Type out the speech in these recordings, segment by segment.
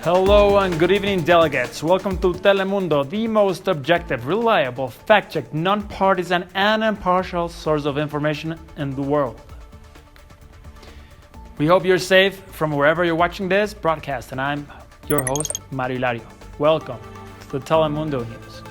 Hello and good evening, delegates. Welcome to Telemundo, the most objective, reliable, fact-checked, non-partisan, and impartial source of information in the world. We hope you're safe from wherever you're watching this broadcast, and I'm your host, Mario Hilario. Welcome to the Telemundo News.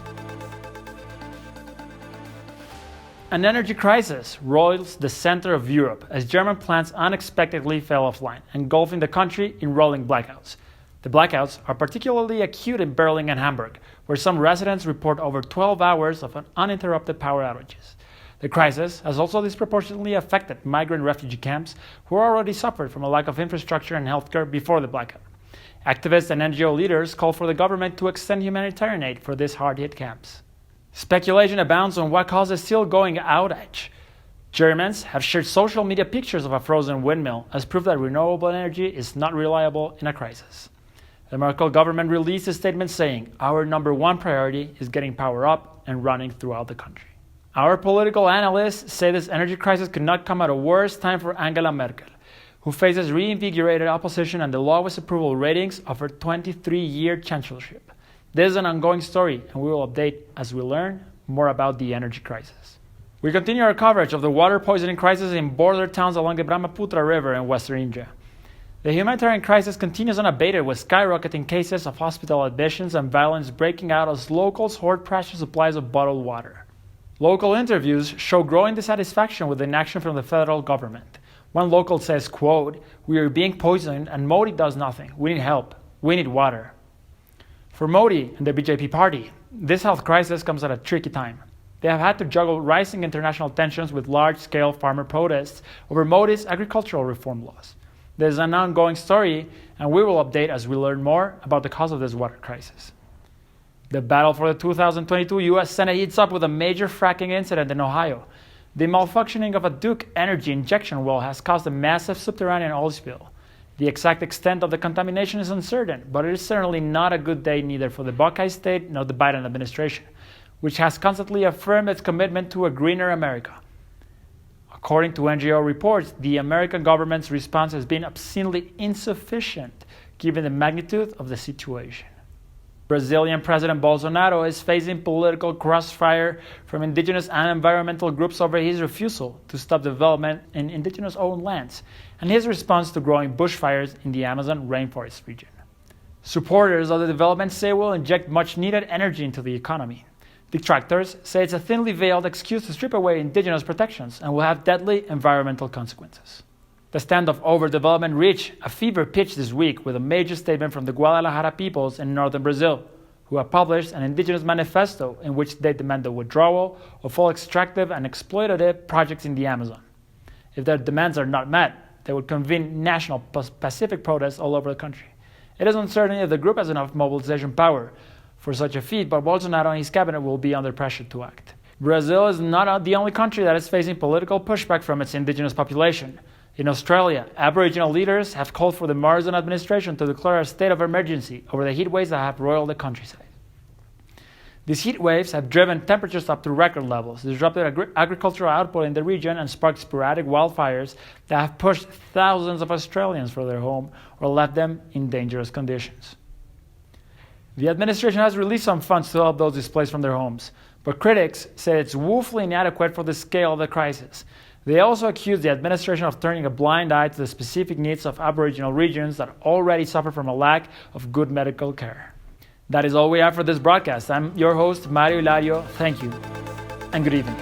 An energy crisis roils the center of Europe as German plants unexpectedly fell offline, engulfing the country in rolling blackouts. The blackouts are particularly acute in Berlin and Hamburg, where some residents report over 12 hours of uninterrupted power outages. The crisis has also disproportionately affected migrant refugee camps who already suffered from a lack of infrastructure and healthcare before the blackout. Activists and NGO leaders call for the government to extend humanitarian aid for these hard-hit camps. Speculation abounds on what caused the still-going outage. Germans have shared social media pictures of a frozen windmill as proof that renewable energy is not reliable in a crisis. The Merkel government released a statement saying, "Our number one priority is getting power up and running throughout the country." Our political analysts say this energy crisis could not come at a worse time for Angela Merkel, who faces reinvigorated opposition and the lowest approval ratings of her 23-year chancellorship. This is an ongoing story, and we will update as we learn more about the energy crisis. We continue our coverage of the water poisoning crisis in border towns along the Brahmaputra River in western India. The humanitarian crisis continues unabated with skyrocketing cases of hospital admissions and violence breaking out as locals hoard precious supplies of bottled water. Local interviews show growing dissatisfaction with inaction from the federal government. One local says, quote, "We are being poisoned and Modi does nothing. We need help. We need water." For Modi and the BJP party, this health crisis comes at a tricky time. They have had to juggle rising international tensions with large-scale farmer protests over Modi's agricultural reform laws. This is an ongoing story, and we will update as we learn more about the cause of this water crisis. The battle for the 2022 U.S. Senate heats up with a major fracking incident in Ohio. The malfunctioning of a Duke Energy injection well has caused a massive subterranean oil spill. The exact extent of the contamination is uncertain, but it is certainly not a good day neither for the Buckeye State nor the Biden administration, which has constantly affirmed its commitment to a greener America. According to NGO reports, the American government's response has been obscenely insufficient given the magnitude of the situation. Brazilian President Bolsonaro is facing political crossfire from indigenous and environmental groups over his refusal to stop development in indigenous-owned lands and his response to growing bushfires in the Amazon rainforest region. Supporters of the development say will inject much-needed energy into the economy. Detractors say it's a thinly veiled excuse to strip away indigenous protections and will have deadly environmental consequences. The standoff over development reached a fever pitch this week with a major statement from the Guadalajara peoples in northern Brazil, who have published an indigenous manifesto in which they demand the withdrawal of all extractive and exploitative projects in the Amazon. If their demands are not met, they would convene national pacific protests all over the country. It is uncertain if the group has enough mobilization power for such a feat, but Bolsonaro and his cabinet will be under pressure to act. Brazil is not the only country that is facing political pushback from its indigenous population. In Australia, Aboriginal leaders have called for the Morrison administration to declare a state of emergency over the heat waves that have roiled the countryside. These heat waves have driven temperatures up to record levels, disrupted agricultural output in the region, and sparked sporadic wildfires that have pushed thousands of Australians from their home or left them in dangerous conditions. The administration has released some funds to help those displaced from their homes, but critics say it's woefully inadequate for the scale of the crisis. They also accuse the administration of turning a blind eye to the specific needs of Aboriginal regions that already suffer from a lack of good medical care. That is all we have for this broadcast. I'm your host, Mario Hilario. Thank you, and good evening.